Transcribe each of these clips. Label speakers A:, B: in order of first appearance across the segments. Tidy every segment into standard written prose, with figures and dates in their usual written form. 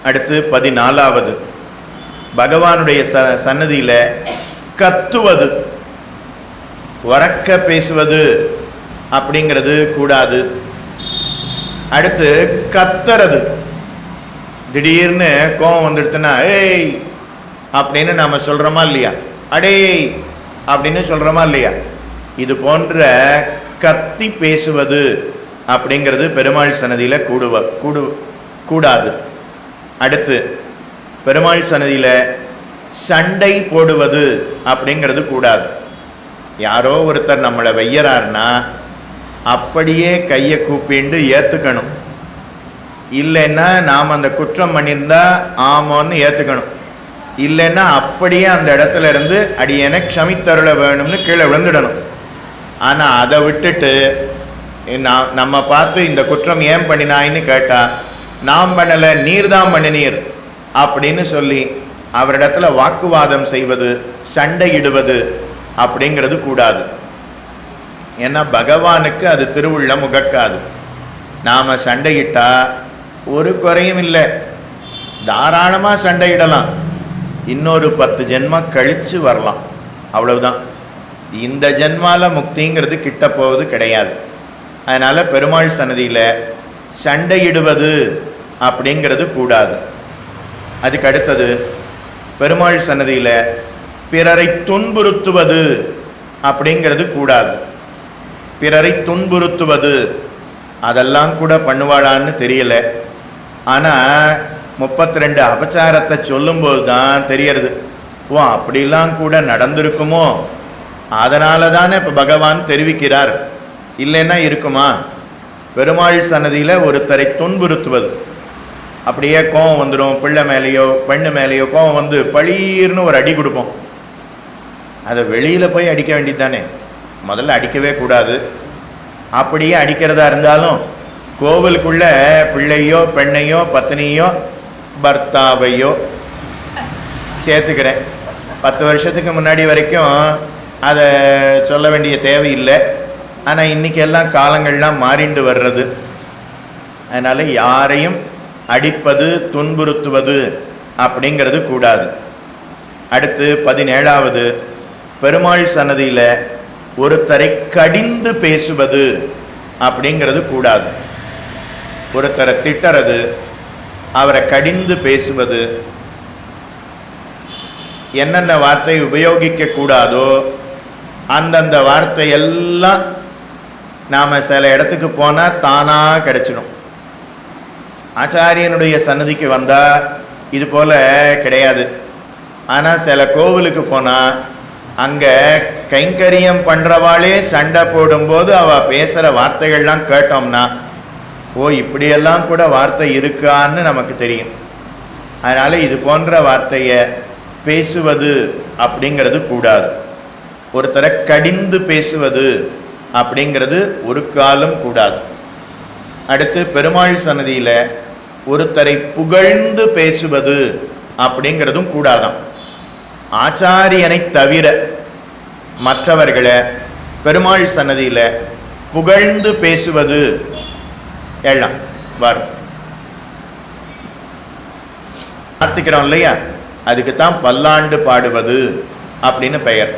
A: அடுத்து 14வது, பகவானுடைய சன்னதியில் கத்துவது, உரக்க பேசுவது அப்படிங்கிறது கூடாது. அடுத்து கத்துறது, திடீர்னு கோபம் வந்துடுத்துன்னா ஏய் அப்படின்னு நாம் சொல்கிறோமா இல்லையா, அடே அப்படின்னு சொல்கிறோமா இல்லையா, இது போன்ற கத்தி பேசுவது அப்படிங்கிறது பெருமாள் சன்னதியில் கூடாது. அடுத்து பெருமாள் சன்னதியில் சண்டை போடுவது அப்படிங்கிறது கூடாது. யாரோ ஒருத்தர் நம்மளை வெய்யறாருன்னா அப்படியே கையை கூப்பிண்டு ஏற்றுக்கணும். இல்லைன்னா நாம் அந்த குற்றம் பண்ணியிருந்தா ஆமான்னு ஏற்றுக்கணும். இல்லைன்னா அப்படியே அந்த இடத்துல இருந்து அடியனை க்ஷமித்தருள வேணும்னு கீழே விழுந்துடணும். ஆனால் அதை விட்டுட்டு நம்ம பார்த்து இந்த குற்றம் ஏன் பண்ணினாயின்னு கேட்டால் நாம் பண்ணலை நீர் தான் பண்ணினீர் அப்படின்னு சொல்லி அவரிடத்துல வாக்குவாதம் செய்வது, சண்டையிடுவது அப்படிங்கிறது கூடாது. ஏன்னா பகவானுக்கு அது திருவுள்ளம் உகக்காது. நாம் சண்டையிட்டா ஒரு குறையும் இல்லை, தாராளமாக சண்டையிடலாம், இன்னொரு 10 ஜென்மம் கழித்து வரலாம், அவ்வளவுதான். இந்த ஜென்மால முக்திங்கிறது கிட்ட போவது கிடையாது. அதனால் பெருமாள் சன்னதியில் சண்டையிடுவது அப்படிங்கிறது கூடாது. அதுக்கு அடுத்தது பெருமாள் சன்னதியில் பிறரை துன்புறுத்துவது அப்படிங்கிறது கூடாது. பிறரை துன்புறுத்துவது அதெல்லாம் கூட பண்ணுவாளான்னு தெரியல. ஆனால் 32 அபச்சாரத்தை சொல்லும்போது தான் தெரியறது, ஓ அப்படிலாம் கூட நடந்திருக்குமோ, அதனால தானே இப்போ பகவான் தெரிவிக்கிறார், இல்லைன்னா இருக்குமா? பெருமாள் சன்னதியில் ஒருத்தரை துன்புறுத்துவது, அப்படியே கோவம் வந்துடும், பிள்ளை மேலேயோ பெண்ணு மேலேயோ கோவம் வந்து பளீர்னு ஒரு அடி கொடுப்போம். அதை வெளியில் போய் அடிக்க வேண்டியது தானே, முதல்ல அடிக்கவே கூடாது. அப்படியே அடிக்கிறதா இருந்தாலும் கோவிலுக்குள்ளே பிள்ளையோ பெண்ணையோ பத்னியோ பர்த்தாவையோ சேர்த்துக்கிறேன். 10 வருஷத்துக்கு முன்னாடி வரைக்கும் அதை சொல்ல வேண்டிய தேவையில்லை. ஆனால் இன்றைக்கி எல்லாம் காலங்கள்லாம் மாறிண்டு வர்றது. அதனால் யாரையும் அடிப்பது துன்புறுத்துவது அப்படிங்கிறது கூடாது. அடுத்து 17வது, பெருமாள் சன்னதியில் ஒருத்தரை கடிந்து பேசுவது அப்படிங்கிறது கூடாது. ஒருத்தரை திட்டுறது, அவரை கடிந்து பேசுவது, என்னென்ன வார்த்தை உபயோகிக்க கூடாதோ அந்தந்த வார்த்தையெல்லாம் நாம் சில இடத்துக்கு போனால் தானாக கிடைச்சிடும். ஆச்சாரியனுடைய சன்னதிக்கு வந்தால் இது போல் கிடையாது. ஆனால் சில கோவிலுக்கு போனால் அங்கே கைங்கரியம் பண்ணுறவாளே சண்டை போடும்போது அவள் பேசுகிற வார்த்தைகள்லாம் கேட்டோம்னா ஓ இப்படியெல்லாம் கூட வார்த்தை இருக்கான்னு நமக்கு தெரியும். அதனால் இது போன்ற வார்த்தையை பேசுவது அப்படிங்கிறது கூடாது. ஒருத்தரை கடிந்து பேசுவது அப்படிங்கிறது ஒரு காலம் கூடாது. அடுத்து பெருமாள் சன்னதியில் ஒருத்தரை புகழ்ந்து பேசுவது அப்படிங்கிறதும் கூடாதான். ஆச்சாரியனை தவிர மற்றவர்களை பெருமாள் சன்னதியில் புகழ்ந்து பேசுவது எல்லாம் வரும். பார்த்துக்கிறோம் இல்லையா, அதுக்குத்தான் பல்லாண்டு பாடுவது அப்படின்னு பெயர்.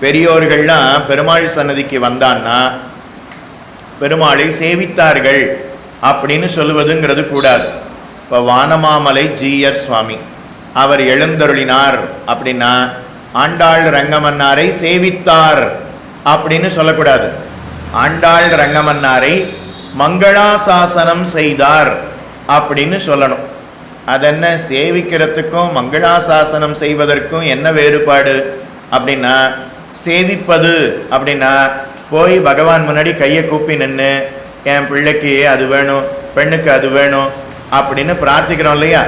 A: பெரியோர்கள்லாம் பெருமாள் சன்னதிக்கு வந்தான்னா பெருமாளை சேவித்தார்கள் அப்படின்னு சொல்லுவதுங்கிறது கூடாது. இப்போ வானமாமலை ஜீயர் சுவாமி அவர் எழுந்தருளினார் அப்படின்னா ஆண்டாள் ரங்கமன்னாரை சேவித்தார் அப்படின்னு சொல்லக்கூடாது. ஆண்டாள் ரங்கமன்னாரை மங்களாசாசனம் செய்தார் அப்படின்னு சொல்லணும். அதென்ன சேவிக்கிறதுக்கும் மங்களாசாசனம் செய்வதற்கும் என்ன வேறுபாடு அப்படின்னா, சேவிப்பது அப்படின்னா போய் பகவான் முன்னாடி கையை கூப்பி நின்று என் பிள்ளைக்கு அது வேணும், பெண்ணுக்கு அது வேணும் அப்படின்னு பிரார்த்திக்கிறோம் இல்லையா,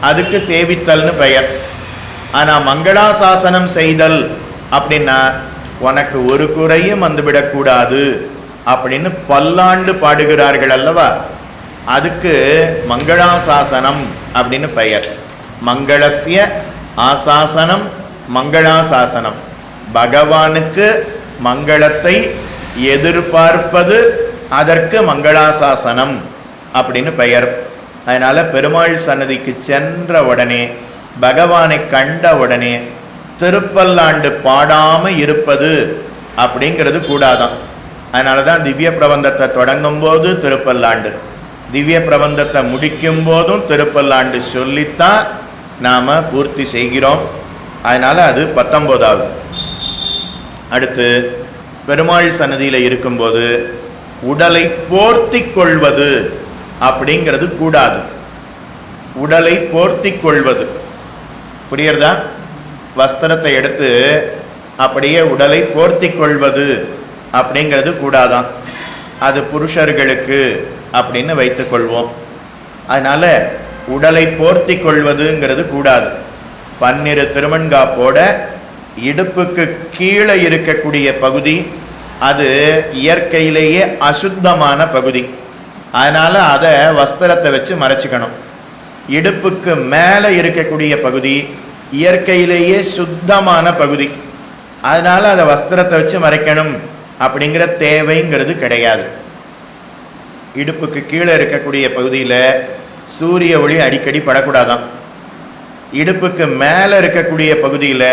A: அதுக்கு சேவித்தல்னு பெயர். ஆனால் மங்களாசாசனம் செய்தல் அப்படின்னா உனக்கு ஒரு குறையும் வந்துவிடக்கூடாது அப்படின்னு பல்லாண்டு பாடுகிறார்கள் அல்லவா, அதுக்கு மங்களாசாசனம் அப்படின்னு பெயர். மங்களஸ்ய ஆசாசனம் மங்களாசாசனம், பகவானுக்கு மங்களத்தை எதிர்பார்ப்பது, அதற்கு மங்களாசாசனம் அப்படின்னு பெயர். அதனால் பெருமாள் சன்னதிக்கு சென்ற உடனே, பகவானை கண்ட உடனே திருப்பல்லாண்டு பாடாமல் இருப்பது அப்படிங்கிறது கூடாதான். அதனால தான் திவ்ய பிரபந்தத்தை தொடங்கும் போது திருப்பல்லாண்டு, திவ்ய பிரபந்தத்தை முடிக்கும் போதும் திருப்பல்லாண்டு சொல்லித்தான் நாம் பூர்த்தி செய்கிறோம். அதனால் அது 19வது. அடுத்து பெருமாள் சன்னதியில் இருக்கும்போது உடலை போர்த்தி கொள்வது அப்படிங்கிறது கூடாது. உடலை போர்த்தி கொள்வது புரியுறதா? வஸ்திரத்தை எடுத்து அப்படியே உடலை போர்த்தி கொள்வது அப்படிங்கிறது கூடாதான். அது புருஷர்களுக்கு அப்படின்னு வைத்துக்கொள்வோம். அதனால் உடலை போர்த்தி கொள்வதுங்கிறது கூடாது. 12 திருமண்காப்போட இடுப்புக்கு கீழே இருக்கக்கூடிய பகுதி அது இயற்கையிலேயே அசுத்தமான பகுதி. அதனால் அதை வஸ்திரத்தை வச்சு மறைச்சிக்கணும். இடுப்புக்கு மேலே இருக்கக்கூடிய பகுதி இயற்கையிலேயே சுத்தமான பகுதி. அதனால் அதை வஸ்திரத்தை வச்சு மறைக்கணும் அப்படிங்கிற தேவைங்கிறது கிடையாது. இடுப்புக்கு கீழே இருக்கக்கூடிய பகுதியில் சூரிய ஒளி அடிக்கடி படக்கூடாதான். இடுப்புக்கு மேலே இருக்கக்கூடிய பகுதியில்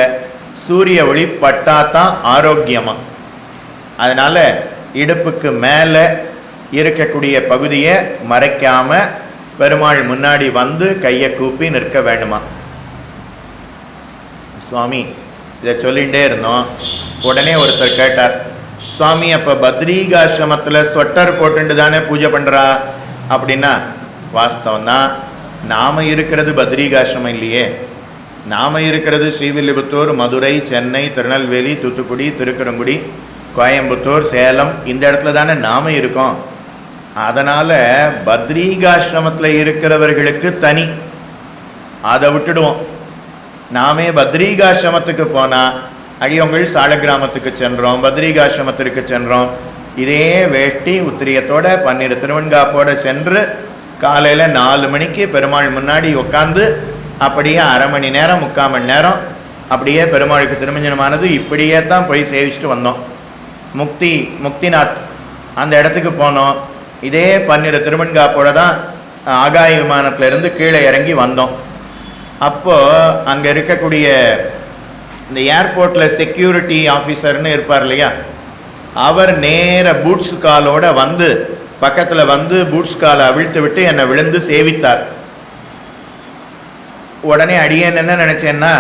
A: சூரிய ஒளி பட்டாதான் ஆரோக்கியமாக. அதனால் இடுப்புக்கு மேலே இருக்கக்கூடிய பகுதியை மறைக்காமல் பெருமாள் முன்னாடி வந்து கையை கூப்பி நிற்க வேண்டுமா? சுவாமி இதை சொல்லிகிட்டே இருந்தோம். உடனே ஒருத்தர் கேட்டார், சுவாமி அப்போ பத்ரிகாசிரமத்தில் ஸ்வெட்டர் போட்டுட்டு தானே பூஜை பண்ணுறா அப்படின்னா, வாஸ்தவம் தான். நாம் இருக்கிறது பத்ரிகாசிரமம் இல்லையே. நாம் இருக்கிறது ஸ்ரீவில்லிபுத்தூர், மதுரை, சென்னை, திருநெல்வேலி, தூத்துக்குடி, திருக்குறங்குடி, கோயம்புத்தூர், சேலம், இந்த இடத்துல தானே நாம் இருக்கோம். அதனால் பத்ரிகாசிரமத்தில் இருக்கிறவர்களுக்கு தனி, அதை விட்டுடுவோம். நாமே பத்ரிகாசிரமத்துக்கு போனால் அடியவங்கள் சாலக்கிராமத்துக்கு சென்றோம், பத்ரிகாசிரமத்திற்கு சென்றோம். இதே வேட்டி உத்திரியத்தோட 12 திருவன்காப்போட சென்று காலையில் 4 மணிக்கு பெருமாள் முன்னாடி உட்காந்து அப்படியே அரை மணி நேரம் 3/4 மணி நேரம் அப்படியே பெருமாளுக்கு திருமஞ்சனமானது இப்படியே தான் போய் சேவிச்சுட்டு வந்தோம். முக்திநாத் அந்த இடத்துக்கு போனோம். இதே 12 திருமண்காப்போட தான் ஆகாய விமானத்திலேருந்து கீழே இறங்கி வந்தோம். அப்போது அங்கே இருக்கக்கூடிய இந்த ஏர்போர்ட்டில் செக்யூரிட்டி ஆஃபீஸர்னு இருப்பார் இல்லையா, அவர் நேர பூட்ஸ் காலோட வந்து பக்கத்தில் வந்து பூட்ஸ் காலை அவிழ்த்து விட்டு என்னை விழுந்து சேவித்தார். உடனே அடியேன் என்ன நினச்சேன்னா,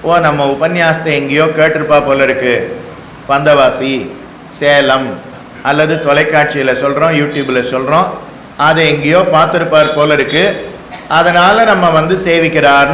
A: ஓ நம்ம உபன்யாசத்தை எங்கேயோ கேட்டிருப்பா போல இருக்கு, பந்தவாசி, சேலம் அல்லது தொலைக்காட்சியில் சொல்கிறோம், யூடியூப்பில் சொல்கிறோம், அதை எங்கேயோ பார்த்துருப்பார் போல இருக்கு, அதனால் நம்ம வந்து சேவிக்கிறார்.